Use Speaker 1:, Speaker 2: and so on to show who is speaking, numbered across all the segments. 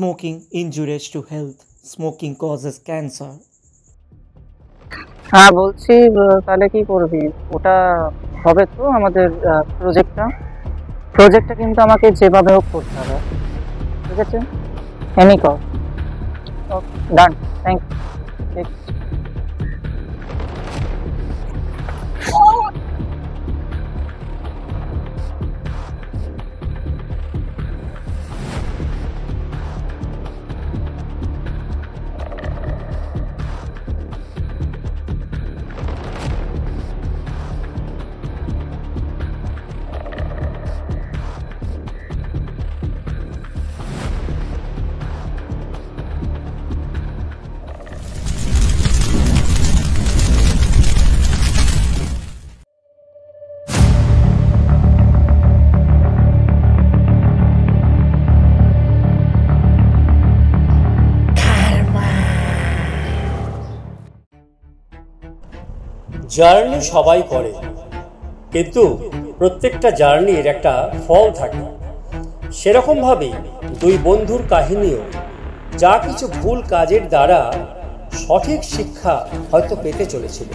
Speaker 1: Smoking injurious to health. Smoking causes cancer.
Speaker 2: হ্যাঁ বলছি, তাহলে কি করবি? ওটা হবে তো আমাদের প্রজেক্টটা কিন্তু আমাকে যেভাবে হোক করতে হবে, ঠিক আছে? এনি কর, ডান, থ্যাংক ইউ।
Speaker 3: জার্নি সবাই করে, কিন্তু প্রত্যেকটা জার্নির একটা ফল থাকে। সেরকমভাবেই দুই বন্ধুর কাহিনীও যা কিছু ভুল কাজের দ্বারা সঠিক শিক্ষা হয়তো পেতে চলেছিল।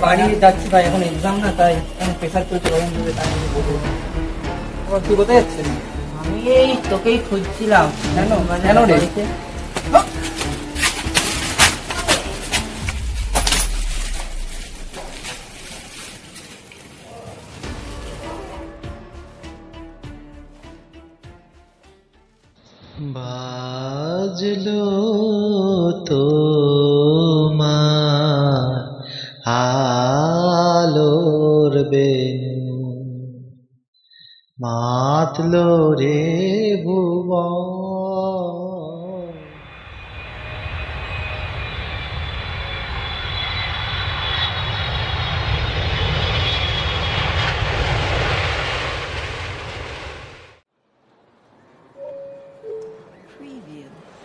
Speaker 2: বাড়ি যাচ্ছি ভাই, এখন এক্সাম না, তাই প্রেশার চলছে। তুই কোথায় যাচ্ছিস? আমি এই তোকেই খুঁজছিলাম। কেন রে?
Speaker 4: বাজলো তোমার আলোর বেনু, মাতলো রে ভুবন।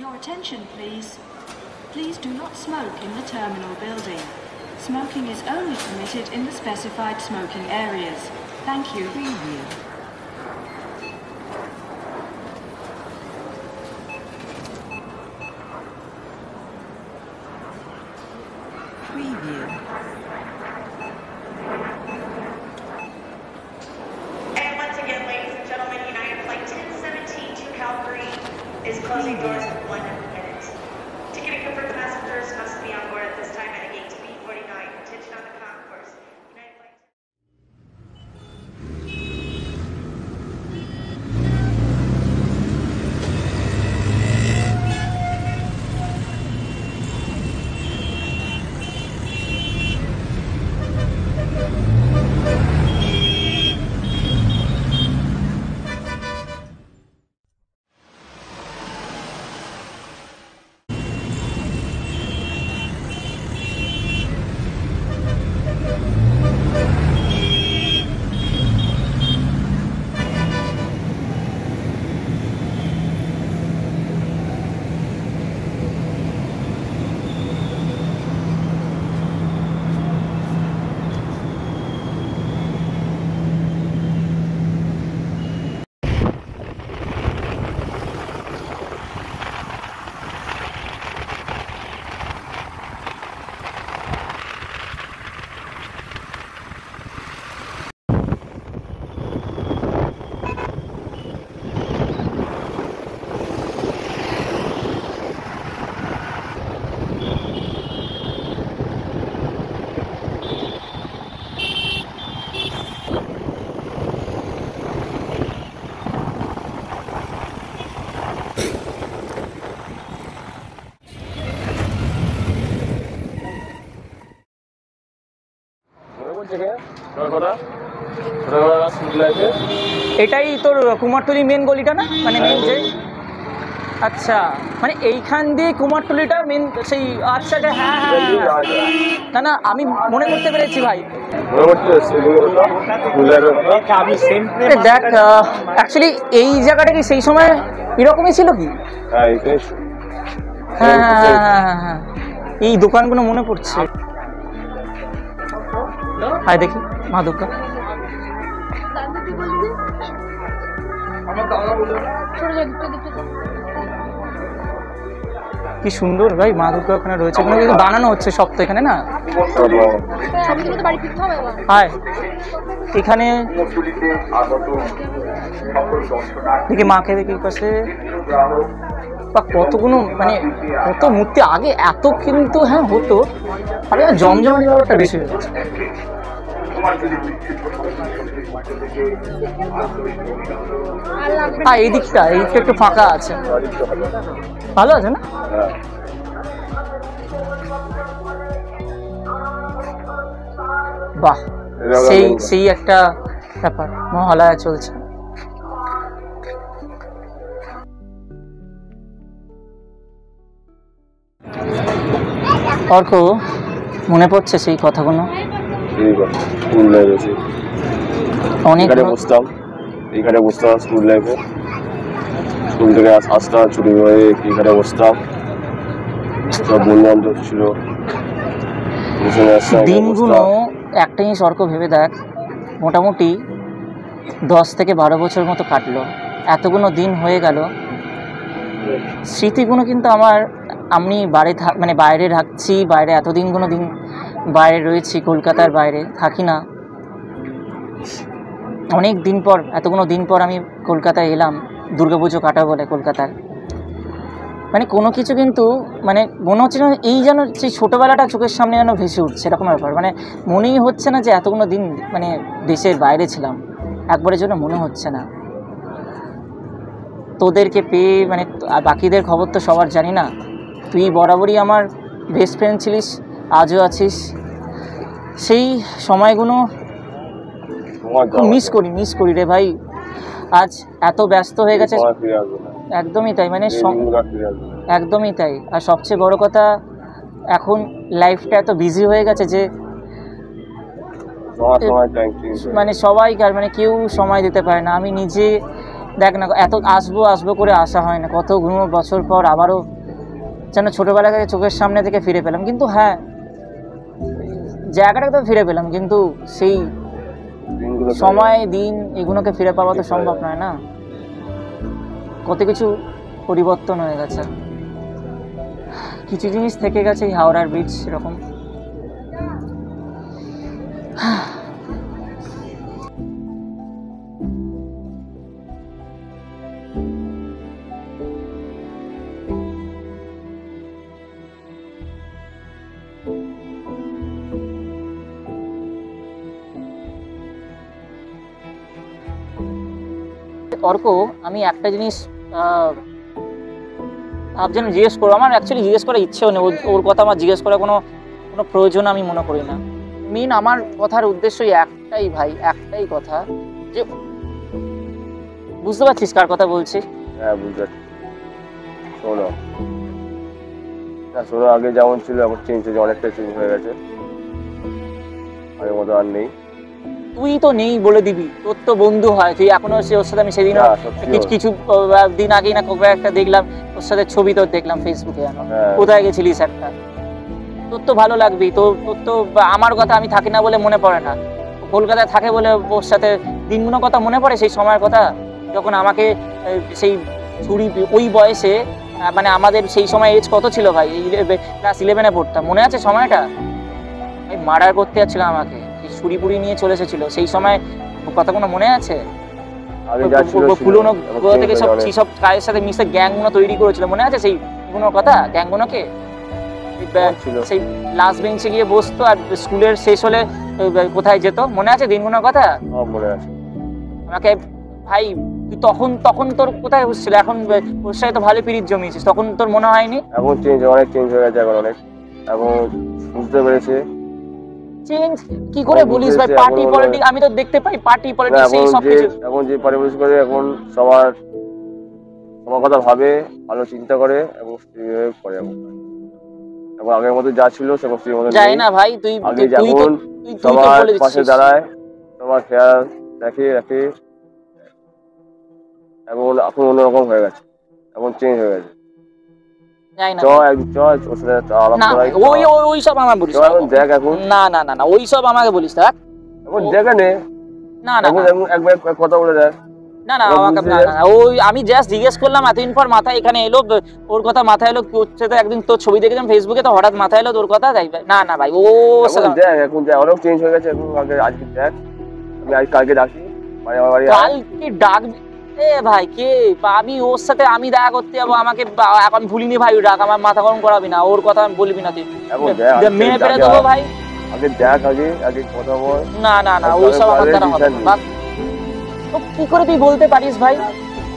Speaker 5: Your attention, please. Please do not smoke in the terminal building. Smoking is only permitted in the specified smoking areas. Thank you. Preview.
Speaker 6: And once again, ladies and gentlemen, United Flight 1017 to Calgary is closing doors in 1 minute. Ticketing confirmed passengers must be on board at this time at gate B49. Attention on the concourse. United Flight.
Speaker 2: এটাই তোর Kumartuli main গলিটা না? মানে main যে, আচ্ছা, মানে এইখান দিয়ে কুমারটুলিটা মেন সেই, আচ্ছা হ্যাঁ হ্যাঁ, না না আমি মনে করতে পেরেছি ভাই। দেখ অ্যাকচুয়ালি এই জায়গাটা কি সেই সময় এরকমই ছিল কি? হ্যাঁ হ্যাঁ হ্যাঁ হ্যাঁ, এই দোকানগুলো মনে পড়ছে। আয় দেখি মা দুর্গা। কি সুন্দর ভাই মা দুর্গা ওখানে রয়েছে, এখানে কিন্তু বানানো হচ্ছে সব তো এখানে না। হায় এখানে দেখি মাকে দেখি পাশে বা কতগুলো মানে কত মূর্তি আগে এত কিন্তু হ্যাঁ হতো, আরে জমজমানি ব্যাপারটা বেশি হয়ে গেছে। এই দিকটা একটু ফাঁকা আছে, ভালো আছে না? বাহ সেই একটা ব্যাপার, মহালয়া চলছে। অর্ক মনে পড়ছে সেই কথাগুলো? অনেক
Speaker 7: বসতাম স্কুল লাইফে, স্কুল থেকে আসতাম ছুটি হয়ে এখানে বসতাম, সব বন্ধু বান্ধব ছিল।
Speaker 2: দিনগুলো একটা জিনিস অর্ক ভেবে দেখ, মোটামুটি 10 থেকে 12 বছর মতো কাটলো, এতগুলো দিন হয়ে গেল। স্মৃতিগুলো কিন্তু আমার, আমি মানে বাইরে থাকছি, বাইরে এতদিনগুলো দিন বাইরে রয়েছি, কলকাতার বাইরে থাকি না। অনেক দিন পর, এতগুলো দিন পর আমি কলকাতায় এলাম দুর্গাপুজো কাটা বলে কলকাতার। মানে কোনো কিছু কিন্তু মানে মনে হচ্ছে না এই যেন সেই ছোটোবেলাটা চোখের সামনে যেন ভেসে উঠছে, এরকম ব্যাপার। মানে মনেই হচ্ছে না যে এতগুলো দিন মানে দেশের বাইরে ছিলাম, একবারের জন্য মনে হচ্ছে না। তোদেরকে পেয়ে মানে বাকিদের খবর তো সবার জানি না, তুই বরাবরই আমার বেস্ট ফ্রেন্ড ছিলিস, আজও আছিস। সেই সময়গুলো মিস করি রে ভাই। আজ এত ব্যস্ত হয়ে গেছে, একদমই তাই, মানে একদমই তাই। আর সবচেয়ে বড় কথা, এখন লাইফটা এত বিজি হয়ে গেছে যে মানে সবাইকার মানে কেউ সময় দিতে পারে না। আমি নিজে দেখ না, এত আসবো করে আসা হয় না, কতগুলো বছর পর আবারও যেন ছোটোবেলাকে চোখের সামনে থেকে ফিরে পেলাম। কিন্তু হ্যাঁ, জায়গাটাকে তো ফিরে পেলাম, কিন্তু সেই সময় দিন এগুলোকে ফিরে পাওয়া তো সম্ভব নয় না। কত কিছু পরিবর্তন হয়ে গেছে, কিছু জিনিস থেকে গেছে, এই হাওড়ার ব্রিজ এরকম। অর্ক, আমি একটা জিনিস ভাবছিলাম জিজ্ঞেস করবো, আমার অ্যাকচুয়ালি জিজ্ঞেস করার ইচ্ছেও নেই, ওর কথা আমার জিজ্ঞেস করার কোনো প্রয়োজন আমি মনে করি না। মেন আমার কথার উদ্দেশ্যই একটাই ভাই, একটাই কথা, যে বুঝতে পারছিস কার কথা বলছি?
Speaker 7: হ্যাঁ বুঝতে পারছি। শোনো, আগে যেমন ছিল এখন চেঞ্জ হয়েছে, অনেকটা চেঞ্জ হয়ে গেছে, আগের মতো আর নেই।
Speaker 2: তুই তো নেই বলে দিবি, তোর তো বন্ধু হয়, তুই এখনো ওর সাথে, আমি সেদিনও কিছু দিন আগেই না কবে একটা দেখলাম ওর সাথে ছবি, তোর দেখলাম ফেসবুকে, জানো কোথায় গেছিলিস একটা। তোর তো ভালো লাগবি, তোর তো আমার কথা আমি থাকি না বলে মনে পড়ে না, কলকাতায় থাকে বলে ওর সাথে দিনগুলো কথা মনে পড়ে, সেই সময়ের কথা যখন আমাকে সেই ছুরি ওই বয়সে, মানে আমাদের সেই সময় এজ কত ছিল ভাই, ক্লাস 11-এ পড়তাম, মনে আছে সময়টা? ভাই মার্ডার করতে যাচ্ছিল আমাকে, ছুরি পুরি নিয়ে চলে এসেছিল, সেই সময় কথাগুলো মনে আছে? পুরোনো থেকে সব কাজের সাথে মিশে গ্যাংগুলো তৈরি করেছিল, মনে আছে সেই কথা? গ্যাংগুলোকে সেই লাস্ট বেঞ্চে গিয়ে বসতো, আর স্কুলের শেষ হলে কোথায় যেত, মনে আছে দিনগুলোর কথা?
Speaker 7: মনে আছে।
Speaker 2: আমাকে ভাই তুই তখন তোর কোথায় হচ্ছিল, এখন ওর সাথে তো ভালো পিরিত জমিয়েছিস, তখন তোর মনে হয়নি?
Speaker 7: এখন অনেক চেঞ্জ হয়ে গেছে, এখন অনেক, এখন বুঝতে পেরেছে।
Speaker 2: চেঞ্জ কি করে বলিস ভাই? পার্টি পলিটিক্স আমি তো দেখতে পাই, পার্টি পলিটিক্স এই সব কিছু।
Speaker 7: এখন যে পার্টি পলিটিক্স করে, এখন সবার কথা ভাবে, ভালো চিন্তা করে এবং করে। এখন আগের মতো যা ছিল সেরকম
Speaker 2: যাই না ভাই, তুই
Speaker 7: যেমন সবার পাশে দাঁড়ায়, তোমার খেয়াল রাখে, এখন অন্যরকম হয়ে গেছে, এখন চেঞ্জ হয়ে গেছে।
Speaker 2: যাই না
Speaker 7: চ একদিন চ ওর সাথে আলাপ
Speaker 2: না
Speaker 7: করাই
Speaker 2: ওই সব আমাকে বলিস
Speaker 7: চ
Speaker 2: না।
Speaker 7: এখন দেখ এখন
Speaker 2: না ওই সব আমাকে বলিস না
Speaker 7: এখন দেখে নে
Speaker 2: না
Speaker 7: এখন একবার কথা বলে দেখ
Speaker 2: না আমাকে না ওই আমি জাস্ট জিজ্ঞেস করলাম এতদিন পর মাথায় এখানে এলো ওর কথা মাথায় এলো হচ্ছে তো একদিন তোর ছবি দেখেছিলাম ফেসবুকে তো হঠাৎ মাথায় এলো তোর কথা তাই না ভাই ও
Speaker 7: এখন দেখ এখন দেখ অনেক চেঞ্জ হয়ে গেছে এখন আজকে দেখ আমি আজ কালকে ডাকি আমার বাড়ি
Speaker 2: কালকে ডাকবি ভাই কে পাবি ওর সাথে আমি দেখা করতে যাবো আমাকে এখন ভুলিনি ভাই ডাক আমার মাথা গরম করাবি না ওর কথা আমি বলবি না তুই মেনে ফেলে দেবো ভাই
Speaker 7: আগে দেখ আগে কথা বল
Speaker 2: না ওই সব আমার দ্বারা হবে না তো কি করে তুই বলতে পারিস ভাই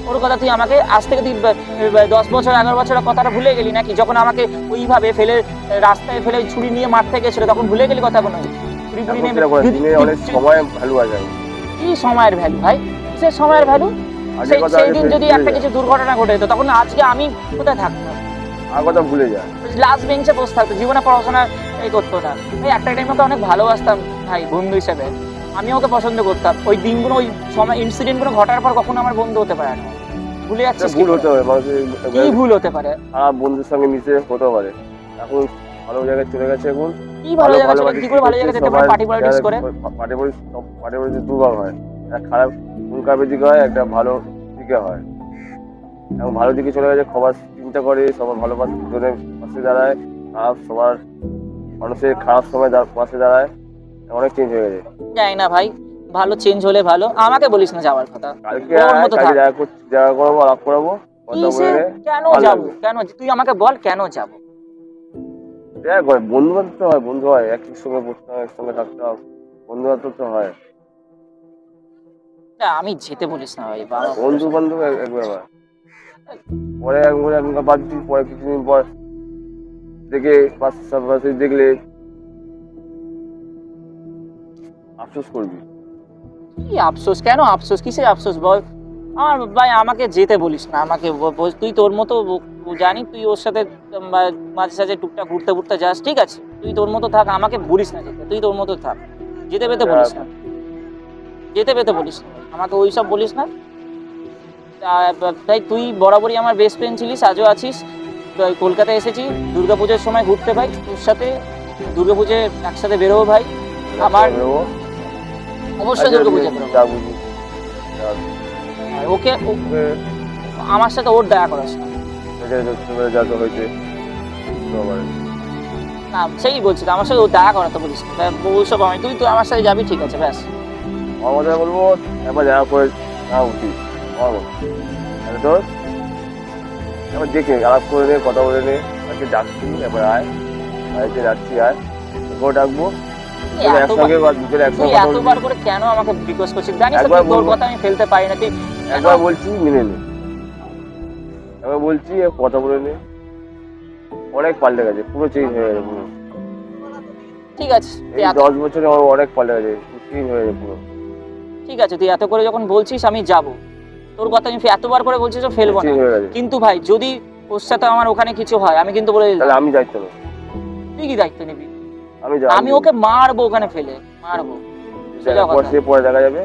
Speaker 2: ওর কথা তুই আমাকে আজ থেকে তুই 10 বছর 11 বছরের কথাটা ভুলে গেলি নাকি যখন আমাকে ওইভাবে ফেলে রাস্তায় ফেলে ছুরি নিয়ে মাঠ থেকে গেছিল তখন ভুলে গেলি কথা কোনো ছুরি নিয়ে
Speaker 7: অনেক সময় ভ্যালু আছে
Speaker 2: কি সময়ের ভ্যালু ভাই কিসের সময়ের ভ্যালু সেই দিন যদি একটা কিছু দুর্ঘটনা ঘটে যেত তখন আজকে আমি কোথায় থাকতাম
Speaker 7: আর কথা ভুলে যা
Speaker 2: লাস্ট বেঞ্চে বসে থাকতো জীবনে পড়াশোনা এই করতো না ভাই একটা টাইম ওকে অনেক ভালোবাসতাম ভাই বন্ধু হিসেবে আমি ওকে পছন্দ করতাম ওই দিনগুলো ওই সময় ইনসিডেন্টগুলো ঘটার পর কখনো আমার বন্ধু হতে পারে না ভুলে যাচ্ছিস
Speaker 7: ভুল হতে পারে
Speaker 2: কি ভুল হতে পারে
Speaker 7: বন্ধুর সঙ্গে মিশে হতে পারে এখন ভালো জায়গায় চলে গেছে এখন
Speaker 2: কি ভালো জায়গা চলে কি করে ভালো জায়গা যেতে পারে পার্টি পলিটিক্স করে
Speaker 7: পার্টি পলিটিক্স দুভাগ হয় একটা খারাপ খারাপের দিকে হয় একটা ভালো দিকে হয় এখন ভালো দিকে চলে গেছে সবার চিন্তা করে সবার ভালো জনের পাশে দাঁড়ায় খারাপ সবার মানুষের খারাপ সময় পাশে দাঁড়ায় অনেক চেঞ্জ হয়ে গেছে
Speaker 2: জানি না ভাই ভালো চেঞ্জ হলে ভালো আমাকে বলিস না যাওয়ার কথা
Speaker 7: কালকে দেখা করবো আলাপ করাবো
Speaker 2: কেন যাবো কেন তুই আমাকে বল কেন যাবো
Speaker 7: দেখ ভাই বন্ধু বান্ধব তো হয় বন্ধু হয় একই সঙ্গে বসতাম একসঙ্গে থাকতাম বন্ধু বান্ধব তো হয়
Speaker 2: আমি যেতে বলিস না ভাই
Speaker 7: বন্ধু বান্ধব একবার হয় পরে একবার বাদ দিই পরে কিছুদিন পর দেখে পাশে দেখলে আফসোস করবি
Speaker 2: কি আফসোস কেন আফসোস কিসের আফসোস বল আমার ভাই আমাকে যেতে বলিস না আমাকে তুই তোর মতো জানি তুই ওর সাথে মাঝে সাঝে টুকটাক ঘুরতে যাস ঠিক আছে তুই তোর মতো থাক আমাকে বলিস না যেতে তুই তোর মতো থাক যেতে পেতে বলিস না আমাকে ওই সব বলিস না তাই তুই বরাবরই আমার বেস্ট ফ্রেন্ড ছিলিস আজও আছিস কলকাতায় এসেছি দুর্গাপুজোর সময় ঘুরতে ভাই তোর সাথে দুর্গাপুজোয় একসাথে বেরোবো ভাই আমার অবশ্যই দুর্গাপুজো ওকে আমার সাথে ওর দেখা করাস না সেই বলছি আমার সাথে ও দেখা করাতে বলিস ওইসব আমি তুই তো আমার সাথে যাবি ঠিক আছে ব্যাস
Speaker 7: আমাদের বলবো একবার দেখা করে যাওয়া উচিত তোর এবার দেখে আলাপ করে নে কথা বলে নে আজকে ডাকছি এবার আয় বাড়িতে যাচ্ছি আয় তোকেও ডাকবো
Speaker 2: এতবার করে কেন আমাকে রিকোয়েস্ট করছিস জানিস তোর কথা আমি ফেলতে পারি না তুই
Speaker 7: একবার বলছি মেনে নে একবার বলছি কথা বলে নে অনেক পাল্টে গেছে পুরো চেঞ্জ হয়ে গেছে পুরো
Speaker 2: ঠিক আছে
Speaker 7: 10 বছরে আমার অনেক পাল্টে গেছে চেঞ্জ হয়ে গেছে পুরো
Speaker 2: ঠিক আছে তুই এত করে যখন বলছিস আমি যাব তোর কথা আমি এতবার করে বলছিস তো ফেলবো না কিন্তু ভাই যদি ওর সাথে আমার ওখানে কিছু হয় আমি কিন্তু বলে দিলাম
Speaker 7: তাহলে আমি দায়িত্ব নেব
Speaker 2: তুই কি দায়িত্ব নিবি আমি ওকে মারবো ওখানে ফেলে মারবো
Speaker 7: পরে দেখা যাবে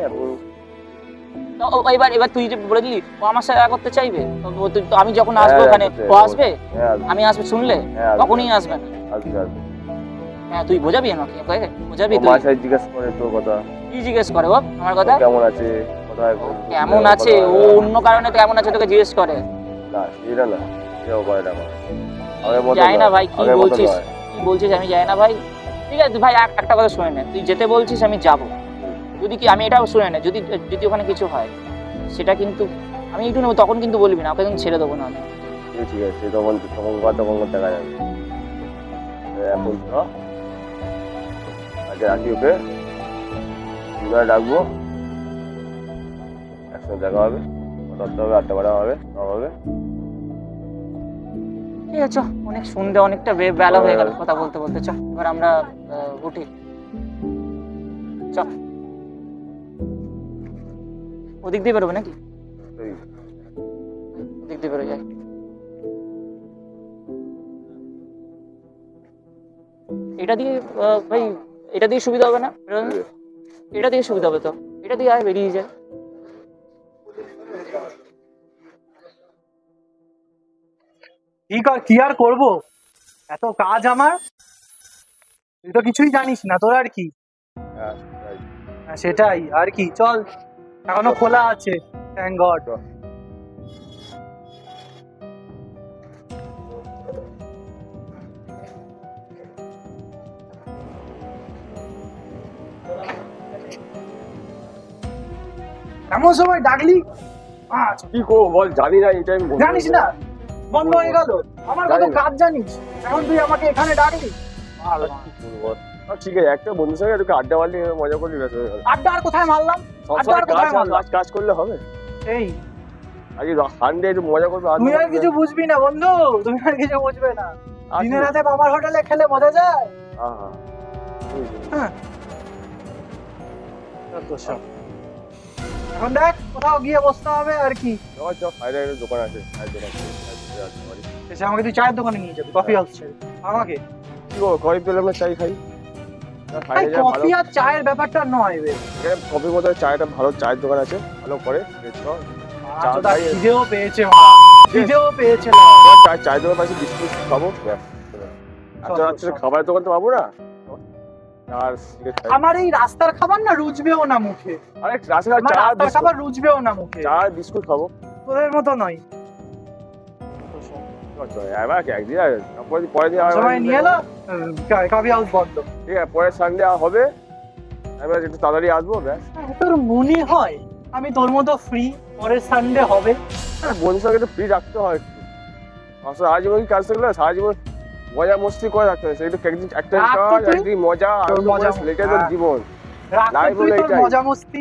Speaker 2: এবার তুই যে বলে দিলি ও আমার সাথে দেখা করতে চাইবে আমি যখন আসবো ওখানে ও আসবে আমি আসবে শুনলে কখনই আসবে না হ্যাঁ তুই বোঝাবি আমাকে বোঝাবি তুই
Speaker 7: জিজ্ঞেস করে তোর কথা
Speaker 2: কি জিজ্ঞেস করে ও আমার কথা
Speaker 7: কেমন আছে
Speaker 2: কেমন আছে ও অন্য কারণে কেমন আছে তোকে জিজ্ঞেস করে
Speaker 7: না এটা না কেউ করে না
Speaker 2: জানি না ভাই কি বলছিস আমি জানি না ভাই ঠিক আছে ভাই একটা কথা শুনে নে তুই যেতে বলছিস আমি যাব যদি কি আমি এটাও শুনে নে যদি ওখানে কিছু হয় সেটা কিন্তু আমি একটু নেবো তখন কিন্তু বলবি না ওকে কিন্তু ছেড়ে দেবো না আমি
Speaker 7: ঠিক আছে তখন দেখা যাবে এখন তো আগে রাখি ওকে ডাকবো একসঙ্গে দেখা হবে কথা হবে আড্ডা বাড়া হবে
Speaker 2: ঠিক আছে অনেক সন্ধ্যে অনেকটা বেলা হয়ে গেল কথা বলতে বলতে চ এবার আমরা উঠি চ ওদিক দিয়ে বেরোবে নাকি ওদিক দিয়ে বেরো যাই এটা দিয়ে ভাই এটা দিয়ে সুবিধা হবে না এটা দিয়ে সুবিধা হবে তো এটা দিয়ে আয় বেরিয়ে যায়
Speaker 8: কি আর করবো, এত কাজ আমার, তুই তো কিছুই জানিস না, তোর আর কি।
Speaker 7: হ্যাঁ তাই।
Speaker 8: হ্যাঁ, সেটাই আর কি, চল এখনো খোলা আছে, থ্যাংক গড। এমন সময় ডাকলি, আচ্ছা,
Speaker 7: কি করবো বল, জানি না এই টাইম
Speaker 8: জানিস না বন্ধ হয়ে গেল, আমার কত
Speaker 7: জানি না।
Speaker 8: কাজ জানিস, এখন তুই আমাকে এখানে ডাকলি।
Speaker 7: ঠিক আছে, একটা বন্ধুর সঙ্গে একটু আড্ডা মারলি, মজা করলি, ব্যাস হয়ে গেল।
Speaker 8: আড্ডা আর কোথায় মারলাম, আড্ডা
Speaker 7: সবসময়
Speaker 8: আর কোথায় মারলাম,
Speaker 7: কাজ করলে হবে।
Speaker 8: এই
Speaker 7: আজকে সানডে একটু মজা করবে,
Speaker 8: তুই আর কিছু বুঝবি না বন্ধু, তুমি আর কিছু বুঝবে না, দিনের রাতে বাবার হোটেলে খেলে মজা যায়। হ্যাঁ যত সব। এখন দেখ কোথাও গিয়ে বসতে হবে আর কি,
Speaker 7: দোকান আছে,
Speaker 8: এসে আমাকে তুই চায়ের দোকানে নিয়ে যাবি, কফি হাউস ছেড়ে আমাকে।
Speaker 7: কি করবো, কফি পেলে আমরা চাই খাই।
Speaker 8: কফি আর চায়ের ব্যাপারটা নয় বে,
Speaker 7: কফির মতো চায়টা ভালো, চায়ের দোকান আছে ভালো করে,
Speaker 8: খিদেও পেয়েছে, খিদেও পেয়েছে,
Speaker 7: চায়ের দোকান পাশে বিস্কুট খাবো, খাবারের দোকান তো পাবো না। আর
Speaker 8: আমার এই রাস্তার খাবার না রুচবেও না মুখে,
Speaker 7: আরে রাস্তার
Speaker 8: রাস্তার খাবার রুচবেও না মুখে,
Speaker 7: চা বিস্কুট খাবো,
Speaker 8: তোদের মতো নয়।
Speaker 7: একদিন পরে দিন
Speaker 8: সময় নিয়ে এলো, কফি হাউস বন্ধ,
Speaker 7: ঠিক আছে, পরের সানডে হবে, এবার একটু তাড়াতাড়ি আসবো, ব্যাস।
Speaker 8: তোর মনে হয় আমি তোর মতো ফ্রি পরের সানডে হবে?
Speaker 7: বন্ধুর সঙ্গে একটু ফ্রি রাখতে হয় একটু, সারা জীবন কাজ থাকলে সারা জীবন মজা মস্তি করে রাখতে হয়, একটু একটা কাজ, একদিন মজা, জীবন
Speaker 8: মজা মস্তি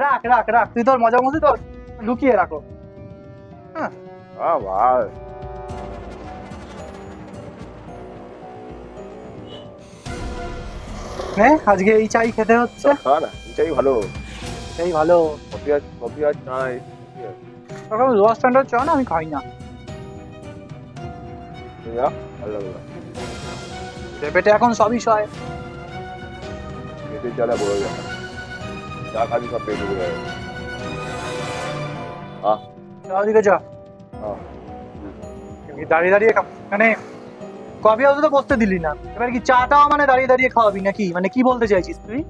Speaker 8: রাখ রাখ রাখ, তুই তোর মজা মস্তি তোর লুকিয়ে রাখো। হ্যাঁ আজকে এই চাই খেতে হচ্ছে,
Speaker 7: এটাই ভালো,
Speaker 8: এই ভালো
Speaker 7: কফি আর চাই।
Speaker 8: লোয়ার স্ট্যান্ডার্ড চা না আমি খাই না,
Speaker 7: ভালো লাগলো,
Speaker 8: পেটে এখন সবই সয়,
Speaker 7: পেটের জ্বালা বড় যায়, যা খাবি সব পেটে বড় যায়।
Speaker 8: ওদিকে যা, দাঁড়িয়ে দাঁড়িয়ে মানে কফি হাউসে তো বসতে দিলি না, এবার কি চাটাও মানে দাঁড়িয়ে দাঁড়িয়ে খাওয়াবি নাকি, মানে কি বলতে চাইছিস তুই?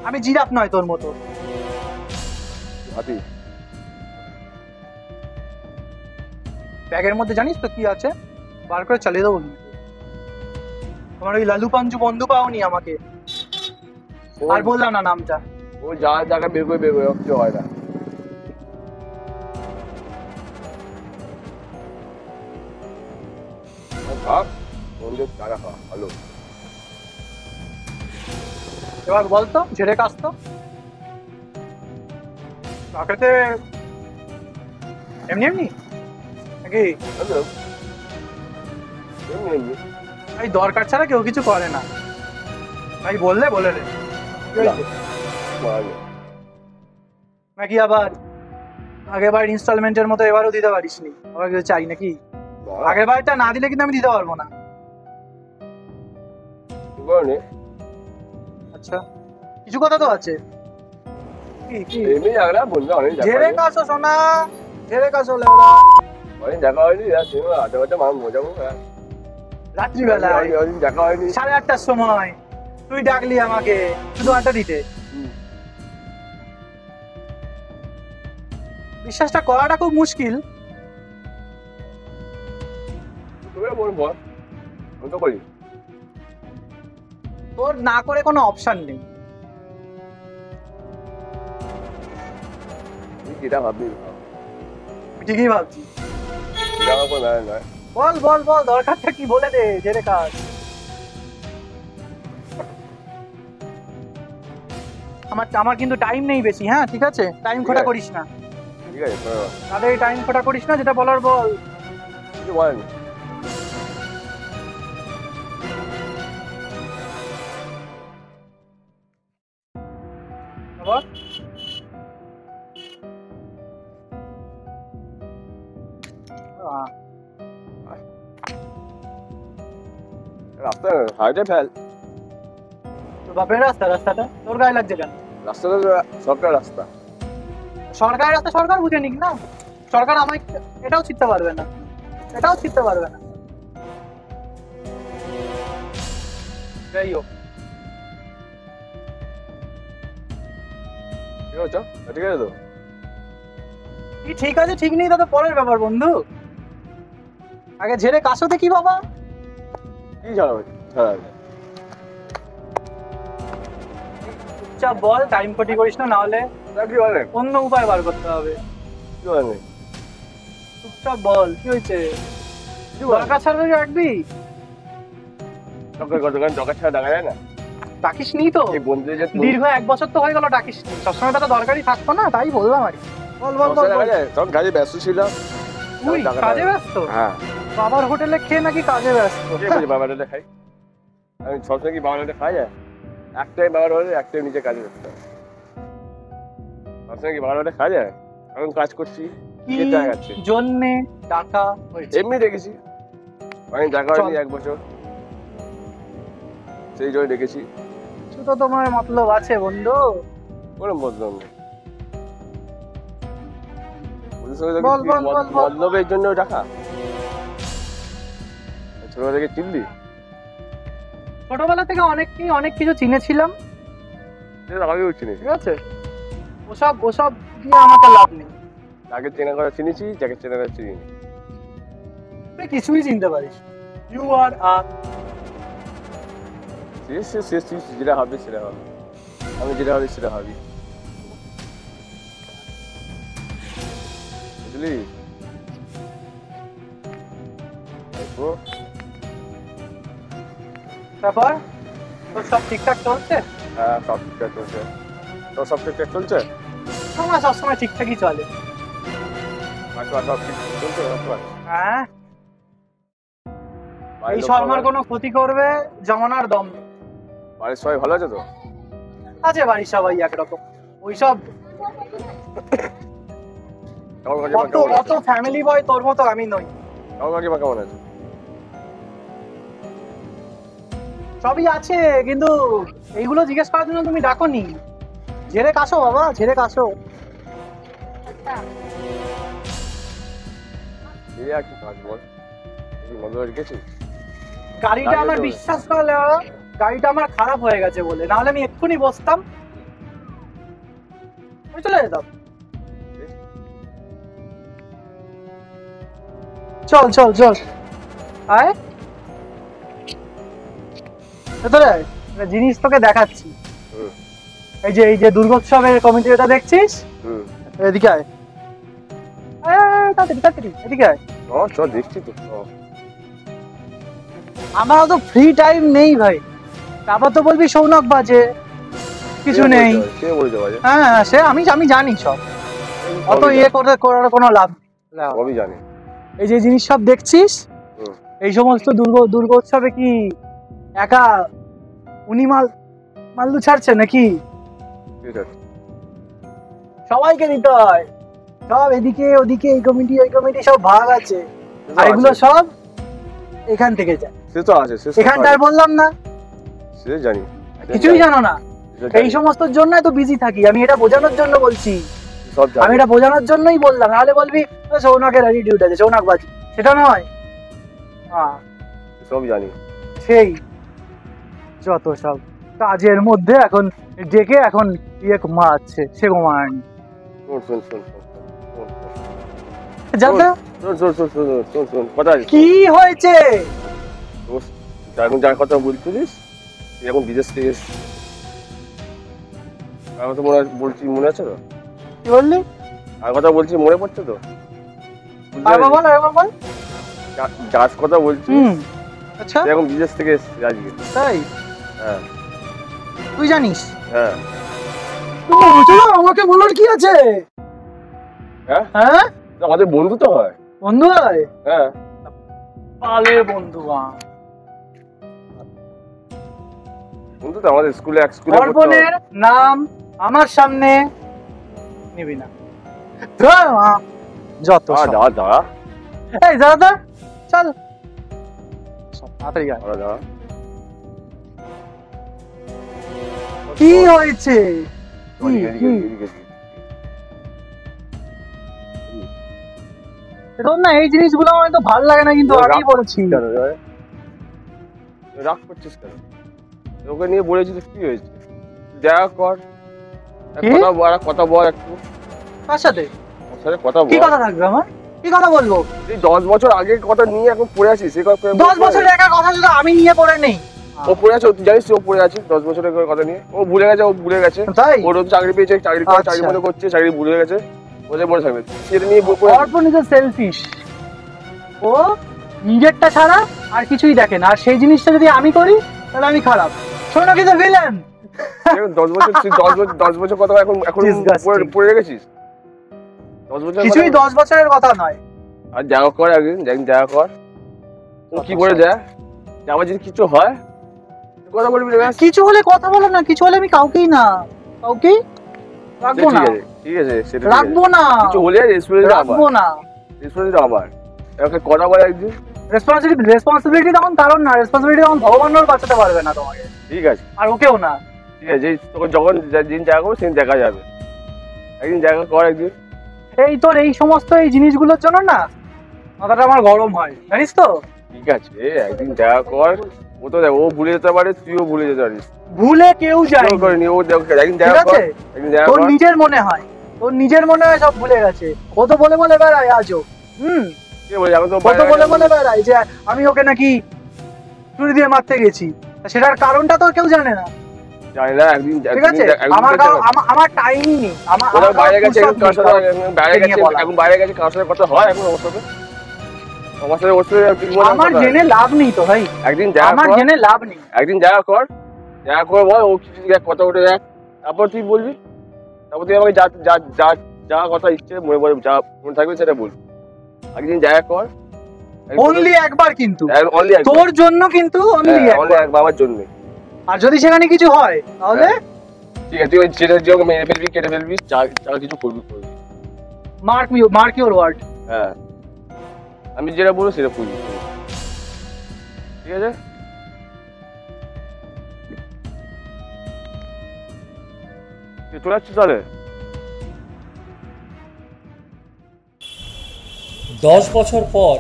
Speaker 8: আমি জিরাফ নয় তোর মতো, ব্যাগের মধ্যে জানিস তো কি আছে, বার করে চালিয়ে দেবো। তোমার ওই লালু পাঞ্জু বন্ধু পাওনি আমাকে, আর বললাম না নামটা,
Speaker 7: ও যা জায়গা বের করে কিছু হয় না।
Speaker 8: এবার বলতো ঝেড়ে কাজতো রাখাতে এমনি এমনি নাকি, এই দরকার ছাড়া কেউ কিছু করে না, ভাই বললে বলে রে নাকি, আবার আগের বার ইনস্টলমেন্টের মতো এবারও দিতে পারিস নি, আবার কিছু চাই নাকি? আগের বারটা না দিলে কিন্তু আমি দিতে পারবো না। আচ্ছা কিছু কথা তো আছে, ঝেড়ে কাছো সোনা, ঝেড়ে কাছো লেওড়া, রাত্রিবেলায় 8:30টার সময় তুই ডাকলি আমাকে শুধু আড্ডা দিতে, বিশ্বাসটা করাটা খুব মুশকিল। তোর না করে কোনো অপশন নেই, ঠিকই ভাবছি, বল বল বল দরকারটা কি বলে দে, জেরে কাজ। আমার কিন্তু টাইম নেই বেশি, হ্যাঁ ঠিক আছে, টাইম খোটা করিস না,
Speaker 7: ঠিক আছে
Speaker 8: তাদের টাইম খোটা করিস না, যেটা বলার বল।
Speaker 7: কিছু বলেন রাস্তা হাইটে ফেল,
Speaker 8: তোর বাপের রাস্তা, রাস্তাটা তোর গায়ে লাগছে কেন?
Speaker 7: রাস্তাটা সরকার রাস্তা,
Speaker 8: সরকারি রাস্তা সরকার বুঝে নিক না, সরকার আমায় এটাও ছিঁড়তে পারবে না, এটাও ছিঁড়তে পারবে না। যাই হোক,
Speaker 7: ঠিক আছে ঠিক আছে তো
Speaker 8: কি ঠিক আছে ঠিক নেই তা তো পরের ব্যাপার বন্ধু। আগে ঝেড়ে কাশোতে কি বাবা?
Speaker 7: কি ছাড়াবে ছাড়া
Speaker 8: চুপচাপ বল, টাইম ক্ষতি করিস না, নাহলে
Speaker 7: কি বলে
Speaker 8: অন্য উপায় বার করতে হবে।
Speaker 7: কি বলে
Speaker 8: চুপচাপ বল, কি হয়েছে? দরকার ছাড়া রাখবি?
Speaker 7: দরকার ছাড়া দেখা যায় না।
Speaker 8: ডাকিস নি তো?
Speaker 7: এই বন্ধুদের যে
Speaker 8: দীর্ঘ 1 বছর তো হয়ে গেল ডাকিস নি, সবসময় তো দরকারই থাকতো না, তাই বললাম আর কি। বল বল বল বল।
Speaker 7: তখন কাজে ব্যস্ত ছিলাম।
Speaker 8: তুই কাজে ব্যস্ত?
Speaker 7: হ্যাঁ।
Speaker 8: বাবার হোটেলে খেয়ে নাকি কাজে ব্যস্ত?
Speaker 7: কে বলছে বাবার হোটেলে খাই? আমি সবসময় কি বাবার হোটেলে খাই যায়? একটাই বাবার হোটেলে, একটাই নিজে কাজে ব্যস্ত। সবসময় কি বাবার হোটেলে খাওয়া যায়? এখন কাজ করছি,
Speaker 8: কি
Speaker 7: যেটা আছে
Speaker 8: জন্যে টাকা হয়েছে?
Speaker 7: এমনি দেখেছি, আমি দেখা হয়নি 1 বছর, সেই জন্য দেখেছি।
Speaker 8: কিছু তো তোমার মতলব আছে বন্ধু।
Speaker 7: কোনো বদলাম নেই।
Speaker 8: বল, বল, বল, বল।
Speaker 7: মতলবের জন্য টাকা? ছোটবেলা থেকে চিনলি?
Speaker 8: ছোটবেলা থেকে অনেক কিছু চিনেছিলাম,
Speaker 7: সেটা আগেও চিনিস।
Speaker 8: ঠিক আছে? ওসব দিয়ে আমাকে লাভ নেই।
Speaker 7: যাকে চেনা করা চিনেছি, যাকে চেনা করা চিনি।
Speaker 8: তুই কিছুই চিনতে পারিস। ইউ আর
Speaker 7: যেটা হবে সেটা হবে, আমি যেটা হবে সেটা হবে, বুঝলি?
Speaker 8: তারপর তোর সব ঠিকঠাক চলছে?
Speaker 7: হ্যাঁ, সব ঠিকঠাক চলছে। তোর সব ঠিকঠাক চলছে?
Speaker 8: আমার সবসময় ঠিকঠাকই চলে।
Speaker 7: সব ঠিক চলছে?
Speaker 8: হ্যাঁ, এই শর্মার কোনো ক্ষতি করবে জমানার দম নেই।
Speaker 7: বাড়ির সবাই ভালো আছে তো?
Speaker 8: আছে, বাড়ির সবাই একরকম। ওইসব অত ফ্যামিলি বয় তোর মতো আমি নই।
Speaker 7: কাকিমা কেমন আছে?
Speaker 8: সবই আছে, কিন্তু এইগুলো জিজ্ঞেস করার জন্য তুমি ডাকোনি। ঝেড়ে কাশো বাবা, ঝেড়ে কাশো।
Speaker 7: কি কাজ বল? নজর রেখেছিস?
Speaker 8: গাড়িটা আমার বিশ্বাস করলে, গাড়িটা আমার খারাপ হয়ে গেছে বলে, নাহলে আমি এক্ষুনি বসতাম, আমি চলে যেতাম। চল চল চল, আয় ভেতরে আয়, একটা জিনিস তোকে দেখাচ্ছি। এই যে দুর্গোৎসবের কমিটি এটা দেখছিস, এদিকে আয়, তাড়াতাড়ি তাড়াতাড়ি এদিকে আয়।
Speaker 7: চল দেখছি তো।
Speaker 8: আমার তো ফ্রি টাইম নেই ভাই, তারপর তো বলবি সৌনক বাজে, কিছু নেই। হ্যাঁ, সে আমি জানি সব, অত করার কোনো লাভ নেই।
Speaker 7: জানি
Speaker 8: এই যে জিনিস সব দেখছিস, এই সমস্ত দুর্গোৎসবে কি একা উনি মাল্লু ছাড়ছে নাকি? সবাইকে দিতে হয়, সব এদিকে ওদিকে, এই কমিটি ওই কমিটি সব ভাগ আছে, আর এগুলো সব এখান থেকে যায়।
Speaker 7: সে তো আছে,
Speaker 8: এখানটা আর বললাম না,
Speaker 7: সে জানি।
Speaker 8: কিছুই জানো না? এই সমস্ত জন্য তো বিজি থাকি আমি, এটা বোঝানোর জন্য বলছি। আমি এটা বোঝানোর জন্যই বললাম, নাহলে বলবি সৌনকের অ্যাটিটিউড আছে, সৌনক বাজি, সেটা নয়।
Speaker 7: সব জানি।
Speaker 8: সেই যত সব কাজের মধ্যে এখন ডেকে এখন ঘুমাচ্ছে, সে ঘুমায়নি। কি হয়েছে?
Speaker 7: এখন যার কথা বলছিস, এখন বিদেশ থেকে এসছিস, আর কথা বলছি মনে আছে তো?
Speaker 8: কি বললি?
Speaker 7: আর কথা বলছি মনে পড়ছে তো? যার কথা বলছি,
Speaker 8: আচ্ছা,
Speaker 7: এখন বিদেশ থেকে এসছিস আজকে,
Speaker 8: তাই?
Speaker 7: হ্যাঁ।
Speaker 8: তুই জানিস?
Speaker 7: হ্যাঁ।
Speaker 8: আমাকে বলার কি আছে?
Speaker 7: হ্যাঁ,
Speaker 8: আমাদের
Speaker 7: বন্ধু তো হয়।
Speaker 8: বন্ধু হয়?
Speaker 7: হ্যাঁ,
Speaker 8: পালে বন্ধু।
Speaker 7: বন্ধু তো আমাদের স্কুলে, এক স্কুলে
Speaker 8: অর্পণের নাম আমার সামনে নিবি না, যত
Speaker 7: দাদা।
Speaker 8: এই দাদা চল তাড়াতাড়ি আয়। কি হয়েছে? এখন না এই জিনিসগুলো আমার তো ভালো লাগে না, কিন্তু আগেই বলেছি।
Speaker 7: রাগ করছিস কেন? ওকে নিয়ে বলেছি তো কি হয়েছে? দেখা কর, কথা বল একটু।
Speaker 8: কার সাথে?
Speaker 7: ওর সাথে কথা বল।
Speaker 8: কি কথা থাকবে আমার? কি কথা বলবো?
Speaker 7: তুই 10 বছর আগের কথা নিয়ে এখন পড়ে আছিস।
Speaker 8: 10 বছরের একা কথা শুধু আমি নিয়ে পড়ে নেই।
Speaker 7: ও পড়ে আছে, তুই জানিস ও পড়ে আছে 10 বছরের কথা নিয়ে। ও ভুলে গেছে।
Speaker 8: তাই?
Speaker 7: ওর চাকরি পেয়েছে, চাকরি মনে করছে, চাকরি ভুলে গেছে, ওদের মনে থাকবে। সেটা নিয়ে
Speaker 8: অর্পণ ইজ সেলফিশ। ও নিজেরটা ছাড়া আর কিছুই দেখে না, আর সেই জিনিসটা যদি আমি করি তাহলে আমি খারাপ। শোনো কি তো ভিলেন।
Speaker 7: 10 বছর কথা এখন পড়ে রেখেছিস। 10 বছর
Speaker 8: কিছুই 10 বছরের কথা নয়।
Speaker 7: আর দেখা কর একদিন, দেখা কর। ও কি করে যায়? আমার যদি কিছু হয় কথা বলবি না।
Speaker 8: কিছু হলে কথা বলো না, কিছু হলে আমি কাউকেই রাখবো না।
Speaker 7: ঠিক আছে, সেটা
Speaker 8: রাখবো না।
Speaker 7: কিছু হলে রেসপন্সিবিলিটি
Speaker 8: রাখবো না।
Speaker 7: রেসপন্সিবিলিটি আবার ওকে কথা বলে একদিন।
Speaker 8: রেসপন্সিবিলিটি তখন কারণ না, রেসপন্সিবিলিটি তখন ভগবানও বাঁচাতে পারবে না তোমাকে।
Speaker 7: ঠিক আছে,
Speaker 8: আর ওকেও না।
Speaker 7: ঠিক আছে, তোকে যখন দিন দেখা করবো সেদিন দেখা যাবে। একদিন দেখা কর একদিন।
Speaker 8: এই তোর এই সমস্ত এই জিনিসগুলোর জন্য না মাথাটা আমার গরম হয়, জানিস তো।
Speaker 7: ঠিক আছে, একদিন দেখা কর। ও তো দেখ, ও ভুলে যেতে পারে, তুইও ভুলে যেতে পারিস।
Speaker 8: ভুলে কেউ যায়
Speaker 7: করেনি। ও একদিন দেখা কর, একদিন দেখা কর।
Speaker 8: তোর নিজের মনে হয় সব ভুলে গেছে। ও তো বলে বেড়ায় আজও।
Speaker 7: কে বলে? আমি তো
Speaker 8: বলে বেড়ায় যে আমি ওকে নাকি চুরি দিয়ে মারতে গেছি। সেটার কারণটা তো কেউ জানে না।
Speaker 7: জানি না। একদিন
Speaker 8: ঠিক আছে, আমার টাইমই নেই। আমার
Speaker 7: বাইরে গেছে, এখন বাইরে গেছে, কার সাথে কথা হয় এখন ওর সাথে?
Speaker 8: আমার জেনে লাভ নেই তো ভাই।
Speaker 7: একদিন জেনে লাভ নেই। একদিন দেখা কর বল, ও কিছু কথা উঠে দেখ, তারপর তুই বলবি। তারপর তুই আমাকে যা কথা ইচ্ছে যা মনে থাকবে সেটা বলবি। একদিন দেখা কর,
Speaker 8: অনলি একবার, কিন্তু
Speaker 7: অনলি
Speaker 8: তোর জন্য, কিন্তু অনলি
Speaker 7: একবার আমার জন্য।
Speaker 8: আর যদি সেখানে কিছু হয় তাহলে
Speaker 7: ঠিক আছে, তুই সেটা যে মেরে ফেলবি, কেটে ফেলবি, যা কিছু করবি।
Speaker 8: Mark your word.
Speaker 7: হ্যাঁ, আমি যেটা বলবো সেটা করবি। ঠিক আছে, চলে যাচ্ছিস তাহলে?
Speaker 3: 10 বছর পর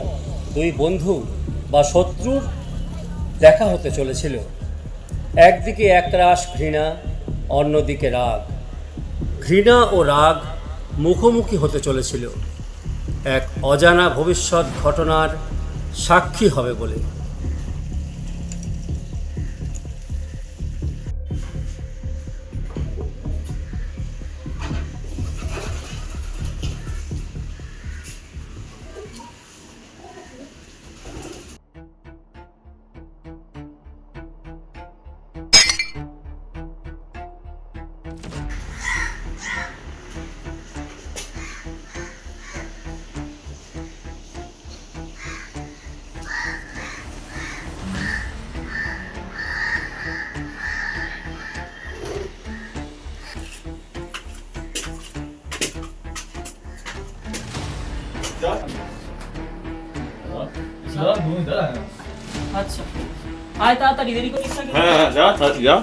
Speaker 3: দুই বন্ধু বা শত্রুর দেখা হতে চলেছিল। একদিকে একরাশ ঘৃণা, অন্যদিকে রাগ। ঘৃণা ও রাগ মুখোমুখি হতে চলেছিল এক অজানা ভবিষ্যৎ ঘটনার সাক্ষী হবে বলে।
Speaker 2: আচ্ছা, আয় তাড়াতাড়ি, দেরি করিস না।
Speaker 9: হ্যাঁ, যা তাড়াতাড়ি যা।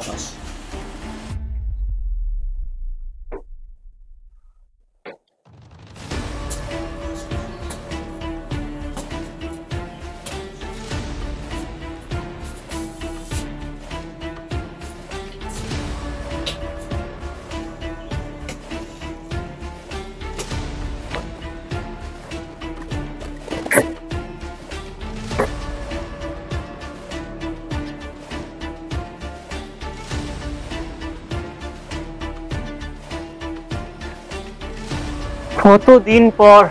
Speaker 2: কতদিন পর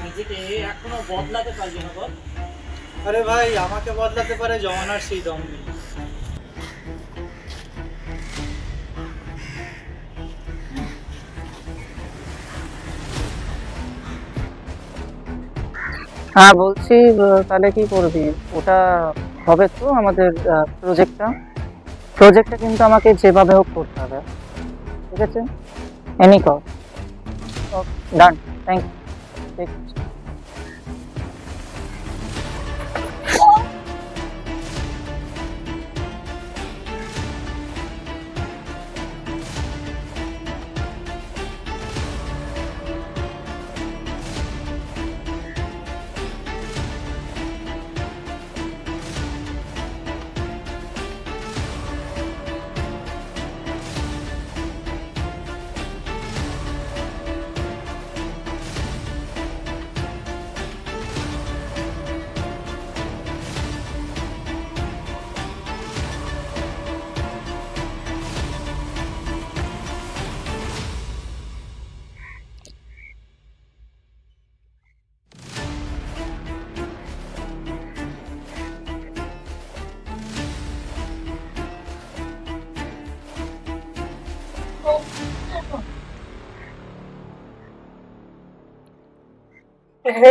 Speaker 2: নিজেকে এখনো বদলাতে পারবি না বল?
Speaker 8: আরে ভাই, আমাকে বদলাতে পারে জমানার সেই দম নেই।
Speaker 2: হ্যাঁ বলছি, তাহলে কি করবি? ওটা হবে তো আমাদের প্রজেক্টটা কিন্তু আমাকে যেভাবে হোক করতে হবে, ঠিক আছে? এনি কর, ডান, থ্যাংক ইউ।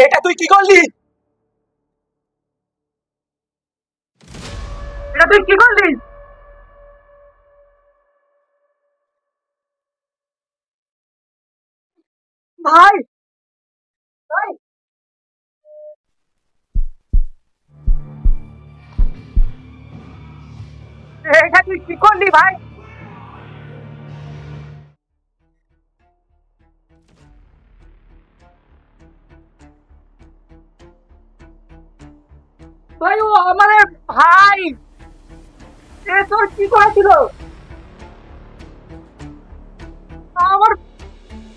Speaker 2: এটা তুই কি করলি? এটা তুই কি করলি? ভাই ভাই এটা তুই কি করলি ভাই? ভাই ও আমাদের ভাই, এ তোর কি করেছিল? আমার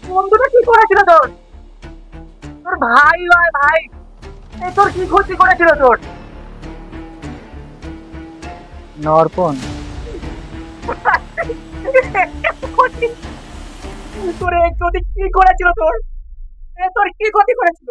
Speaker 2: বন্ধুটা কি করেছিল তোর? তোর ভাই নয় ভাই, এ তোর কি ক্ষতি করেছিল তোর?
Speaker 8: নরপন
Speaker 2: তোর এই ক্ষতি কি করেছিল তোর? এ তোর কি ক্ষতি করেছিল?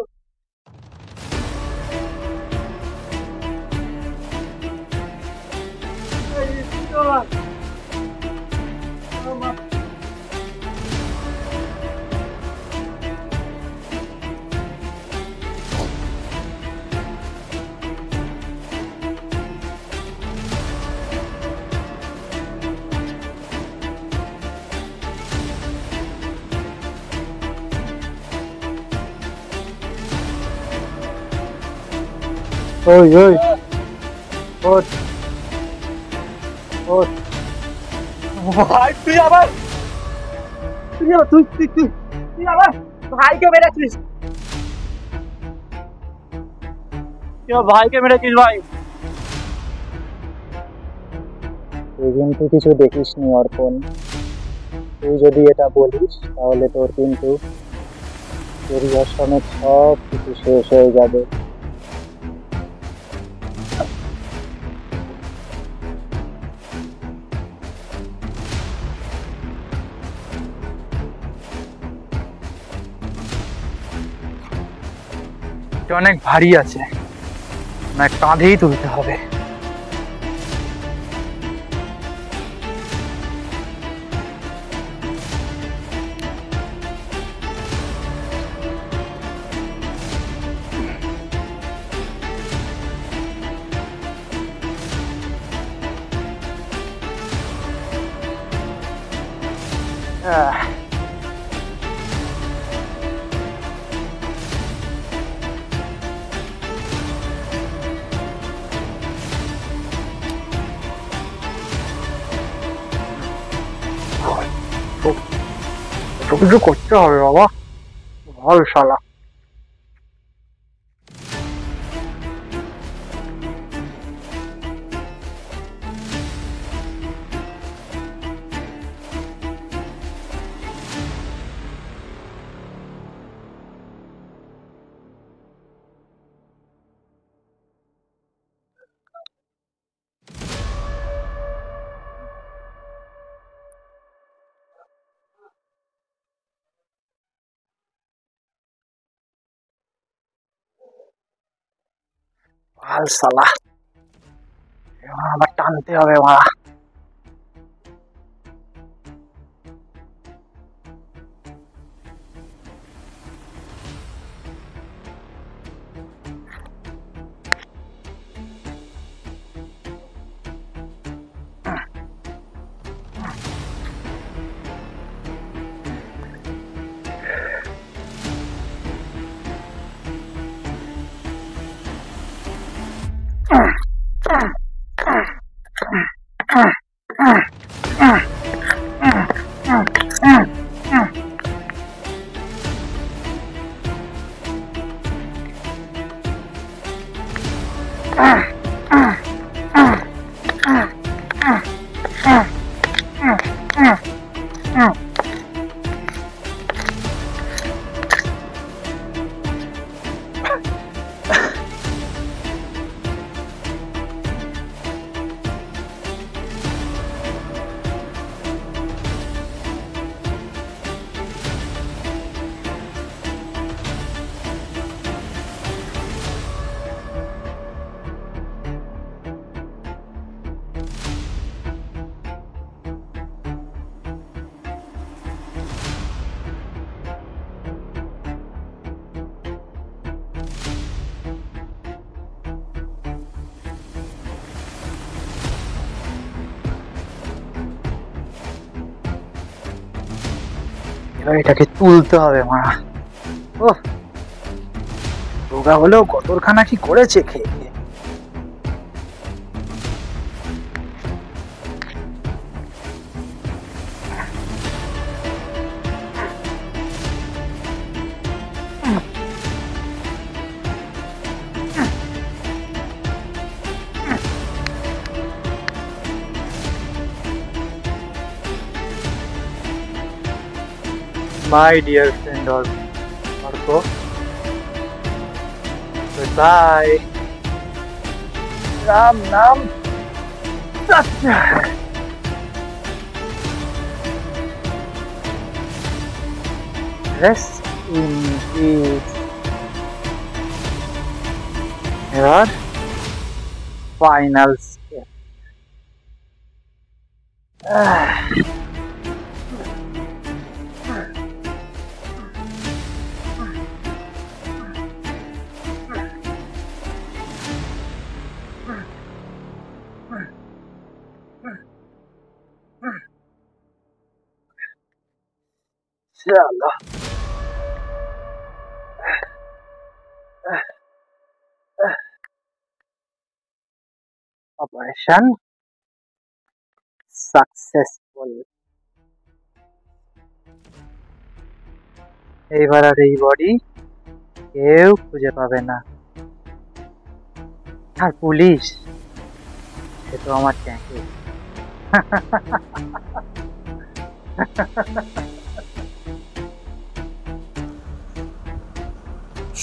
Speaker 8: ওই ওই ওঠ ওঠ
Speaker 2: ভাই তুই আবার তুই আবার ভাইকে মেরেছিস? ভাইকে মেরেছিস ভাই?
Speaker 8: তুই কিন্তু কিছু দেখিসনি অর্পণ, তুই যদি এটা বলিস তাহলে তোর কিন্তু কেরিয়ার সমেত সব কিছু শেষ হয়ে যাবে। অনেক ভারী আছে, অনেক কাঁধেই তুলতে হবে। কিছু করতে হবে বাবা, ভালো শালা। ভাল শালা, আবার টানতে হবে মারা। এবার এটাকে তুলতে হবে মারা। ও রোগা হলেও কতখানা কি করেছে খেয়ে খেয়ে। My dear friend Orko, goodbye. Ram Nam Satya. Rest in peace. Your final step. चलो ऑपरेशन सक्सेसफुल। এইবার আর এই বডি কেউ খুঁজে পাবে না। আর পুলিশ সে তো আমার ট্যাঙ্কে।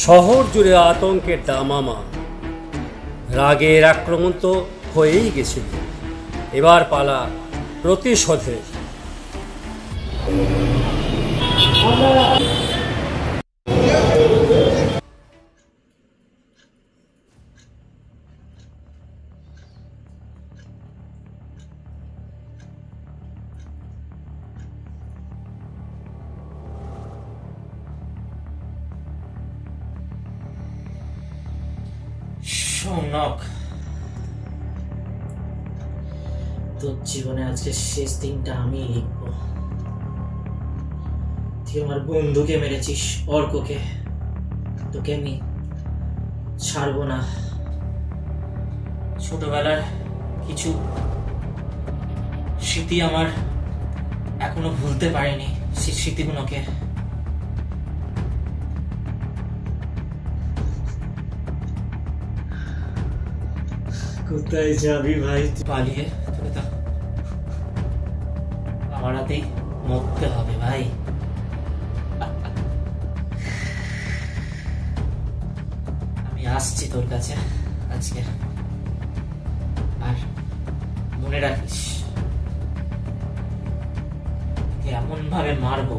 Speaker 3: শহর জুড়ে আতঙ্কের দামামা। রাগের আক্রমণ তো হয়েই গেছিল, এবার পালা প্রতিশোধের।
Speaker 2: শোনক, তোর জীবনে আজকে শেষ দিনটা আমি লিখবো। তুই আমার বন্ধুকে মেরেছিস, অর্ককে, তোকে আমি ছাড়বো না। ছোটবেলার কিছু স্মৃতি আমার এখনো ভুলতে পারিনি, সেই স্মৃতিগুলোকে। কোথায় যাবি ভাই? পালিয়ে তোকে তো আমার হাতেই মরতে হবে ভাই। আমি আসছি তোর কাছে আজকে, আর মনে রাখিস এমন ভাবে মারবো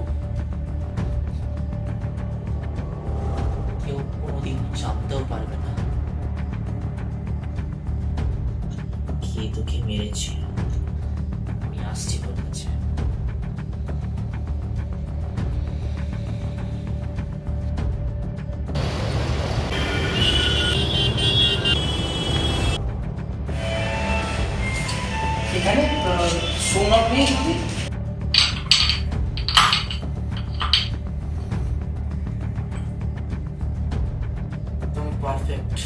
Speaker 2: কেউ কোনোদিন জানতেও পারবে না কে তোকে মেরেছে। আমি আসছি তোর কাছে। এখানে সৌনক নেই? পারফেক্ট।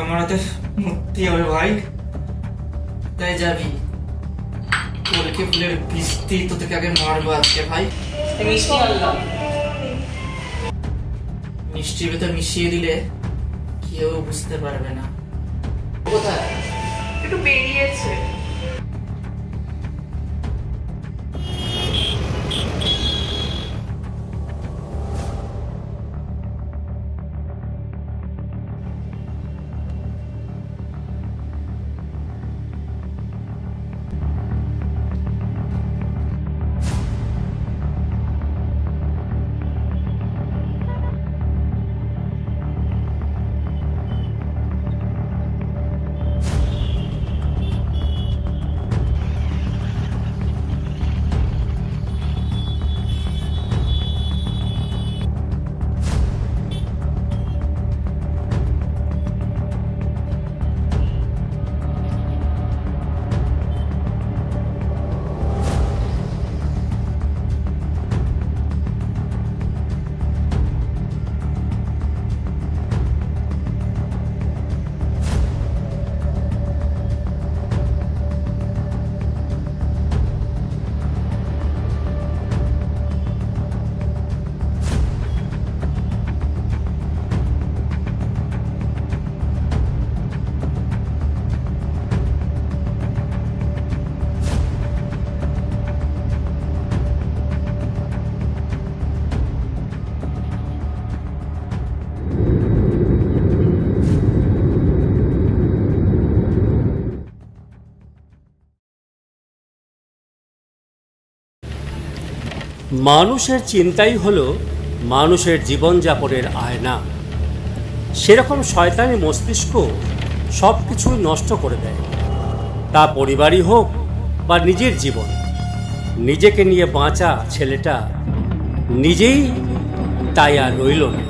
Speaker 2: আমার হাতে মুক্তি হবে ভাই। তাই যাবি কলকে ফুলের বৃষ্টি, তো তোকে আগে মারবো আজকে ভাই। মিষ্টি আনলাম, মিষ্টির ভেতর মিশিয়ে দিলে কেউ বুঝতে পারবে না। কোথায়? একটু বেরিয়েছে।
Speaker 3: মানুষের চিন্তাই হলো মানুষের জীবনযাপনের আয়না। সেরকম শয়তানি মস্তিষ্ক সব কিছু নষ্ট করে দেয়, তা পরিবারই হোক বা নিজের জীবন। নিজেকে নিয়ে বাঁচা ছেলেটা নিজেই তাই আর রইল না।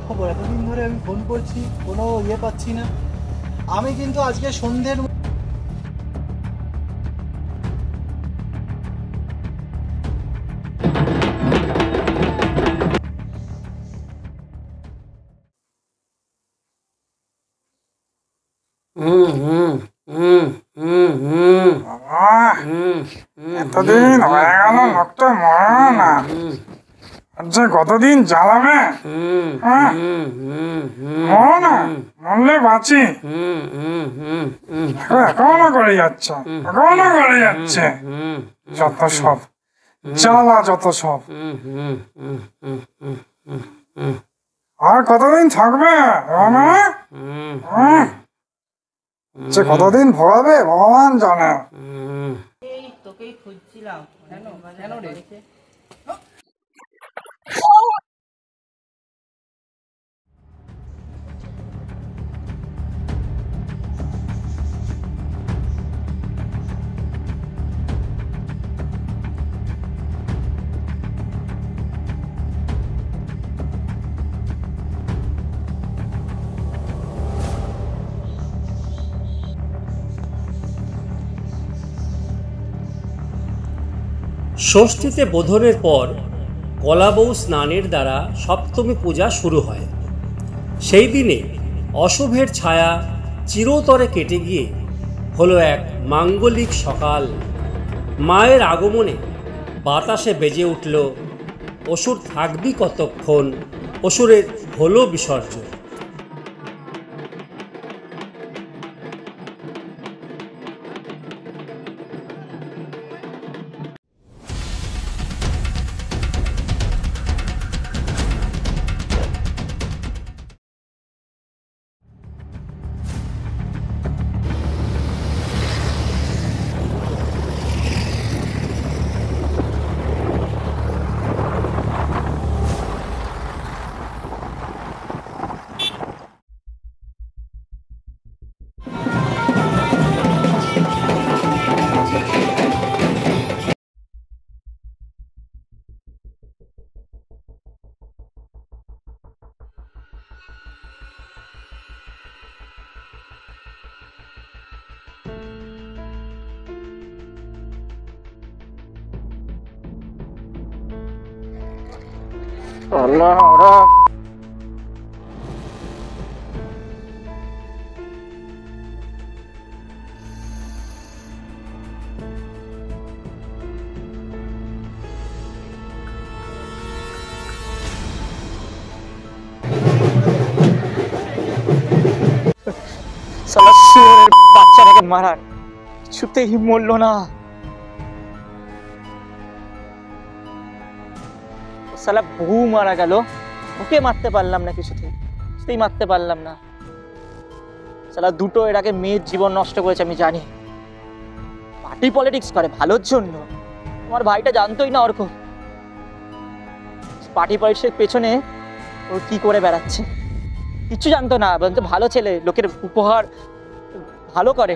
Speaker 8: খবর এতদিন ধরে আমি ফোন করছি, কোনো ইয়ে পাচ্ছি না। আমি কিন্তু আজকে সন্ধ্যের
Speaker 9: এতদিন হয়ে গেল লোকটা মরে না, আচ্ছা কতদিন জ্বালাবে? মরো না, মরলে বাঁচি। এখনো করে যাচ্ছে, এখনো করে যাচ্ছে, যত সব জ্বালা, যত সব। আর কতদিন থাকবে সে, কতদিন ভোগাবে ভগবান জানে।
Speaker 2: তোকেই খুঁজছিলাম, কেন রে?
Speaker 3: ষষ্ঠীতে বোধনের পর কলাবউ স্নানের দ্বারা সপ্তমী পূজা শুরু হয়। সেই দিনে অশুভের ছায়া চিরতরে কেটে গিয়ে হলো এক মাঙ্গলিক সকাল। মায়ের আগমনে বাতাসে বেজে উঠল অসুর থাকবি কতক্ষণ, অসুরের হলো বিসর্জন।
Speaker 7: আল্লাহ, ওরা
Speaker 2: বাচ্চাটাকে মারার কিছুতেই মরলো না। শালা বহু মারা গেল, ওকে মারতে পারলাম না, কিছুতেই মারতে পারলাম না। শালা দুটো এর আগে মেয়ের জীবন নষ্ট করেছে আমি জানি। পার্টি পলিটিক্স করে ভালোর জন্য। আমার ভাইটা জানতোই না অর্ক পার্টি পলিটিক্সের পেছনে ওর কি করে বেড়াচ্ছে, কিচ্ছু জানতো না। বলতো ভালো ছেলে, লোকের উপহার ভালো করে,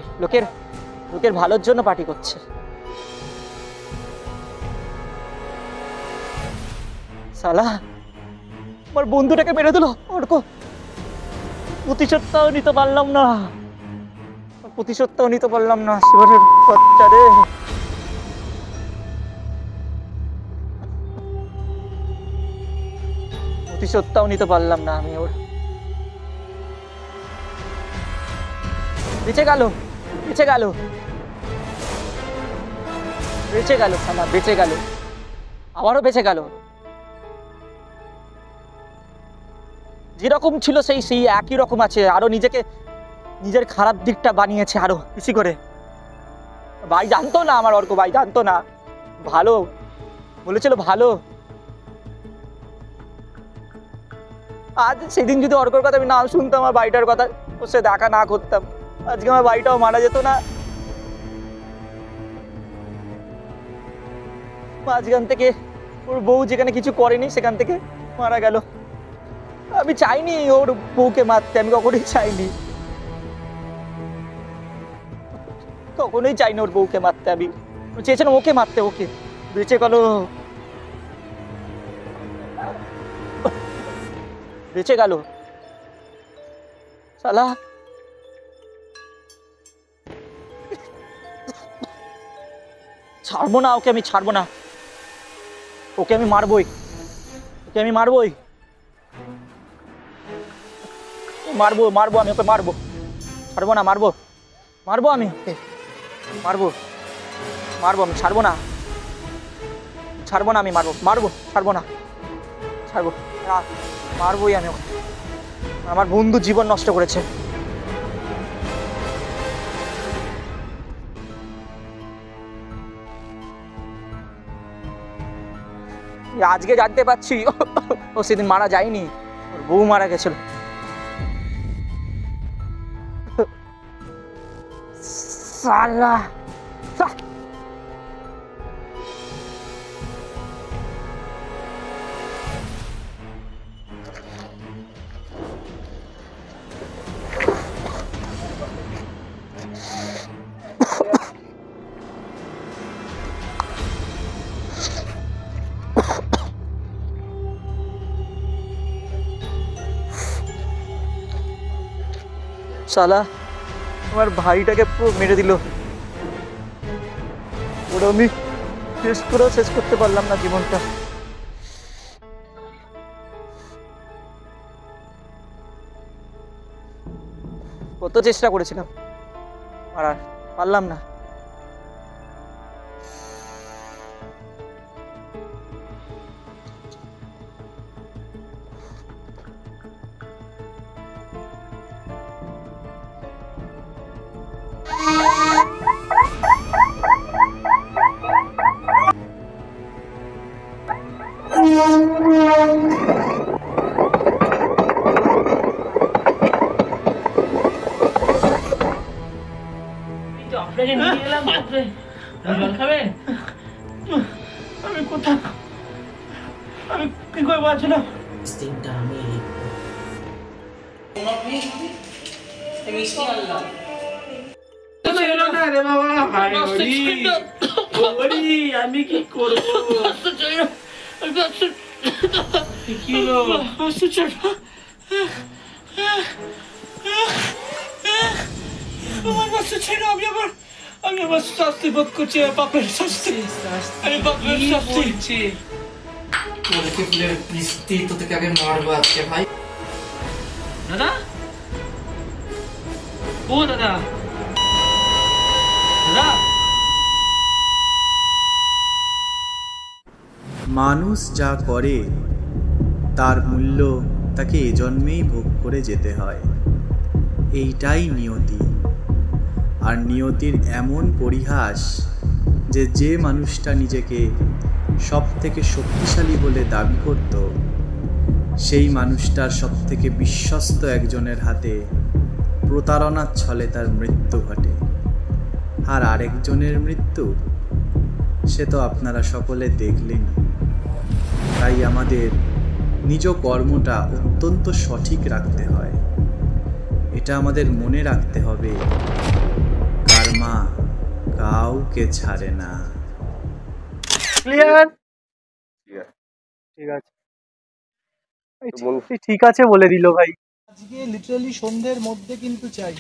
Speaker 2: লোকের ভালোর জন্য পার্টি করছে। শালা আমার বন্ধুটাকে মেরে দিল অর্ক। প্রতিশোধটাও নিতে পারলাম না, প্রতিশোধটাও নিতে পারলাম না। শিবরের বাচ্চা রে, প্রতিশোধটাও নিতে পারলাম না আমি ওর। বেঁচে গেল, বেঁচে গেল, বেঁচে গেল, সালা বেঁচে গেল, আবারও বেঁচে গেল। যেরকম ছিল সেই সেই একই রকম আছে, আরো নিজেকে নিজের খারাপ দিকটা বানিয়েছে আরো বেশি করে। ভাই জানতো না, আমার অর্ক ভাই জানতো না, ভালো বলেছিল ভালো। আজ সেদিন যদি অর্কর কথা আমি না শুনতাম, আমার ভাইটার কথা ওর সাথে দেখা না করতাম, আজকে আমার ভাইটাও মারা যেত না। মাঝখান থেকে ওর বউ যেখানে কিছু করেনি সেখান থেকে মারা গেল। আমি চাইনি ওর বউকে মারতে, আমি কখনোই চাইনি, কখনোই চাইনি ওর বউকে মারতে। আমি চেয়েছিলাম ওকে মারতে, ওকে। বেঁচে গেল, বেঁচে গেল শালা। ছাড়বো না ওকে, আমি ছাড়বো না ওকে, আমি মারবই, ওকে আমি মারবই, মারবো মারবো আমি ওকে মারবো, ছাড়বো না, মারবো মারবো আমি ওকে, মারবো মারবো আমি, ছাড়বো না, ছাড়বো না আমি, মারবো মারবো, ছাড়বো না, ছাড়বো না, মারবোই আমি ওকে। আমার বন্ধু জীবন নষ্ট করেছে। আজকে জানতে পারছি ও সেদিন মারা যায়নি, ওর বউ মারা গেছিল। সালা শালা আমার ভাইটাকে পুরো মেরে দিল। ওরা আমি শেষ করেও শেষ করতে পারলাম না জীবনটা। কত চেষ্টা করেছিলাম, আর পারলাম না।
Speaker 10: আপনাকে নিয়ে গেলাম, জল খাবেন? আমি কোথাও, আমি কি করে বলছিলাম? আমি কি করবো? কি হলো? আমার বাচ্চা ছেড়ে আমি আবার শাস্তি ভোগ করছি, পাপের শাস্তি, আমি পাপের শাস্তি।
Speaker 11: তোদেরকে ফুলের বৃষ্টি, তোদেরকে আগে মারবো আজকে ভাই।
Speaker 10: দাদা, ও দাদা, দাদা।
Speaker 12: মানুষ যা করে তার মূল্য তাকে এ জন্মেই ভোগ করে যেতে হয়, এইটাই নিয়তি। আর নিয়তির এমন পরিহাস যে যে মানুষটা নিজেকে সব থেকে শক্তিশালী বলে দাবি করত, সেই মানুষটার সব থেকে বিশ্বস্ত একজনের হাতে প্রতারণার ছলে তার মৃত্যু ঘটে। আর আরেকজনের মৃত্যু সে তো আপনারা সকলে দেখলেন। তাই আমাদের নিজ কর্মটা অত্যন্ত সঠিক রাখতে হয়, এটা আমাদের মনে রাখতে হবে। কর্মা কাউকে ছাড়ে না।
Speaker 8: ক্লিয়ার? ঠিক আছে। ঠিক আছে বলে দিল ভাই। আজকে লিটারালি সন্ধ্যের মধ্যে কিন্তু চাই।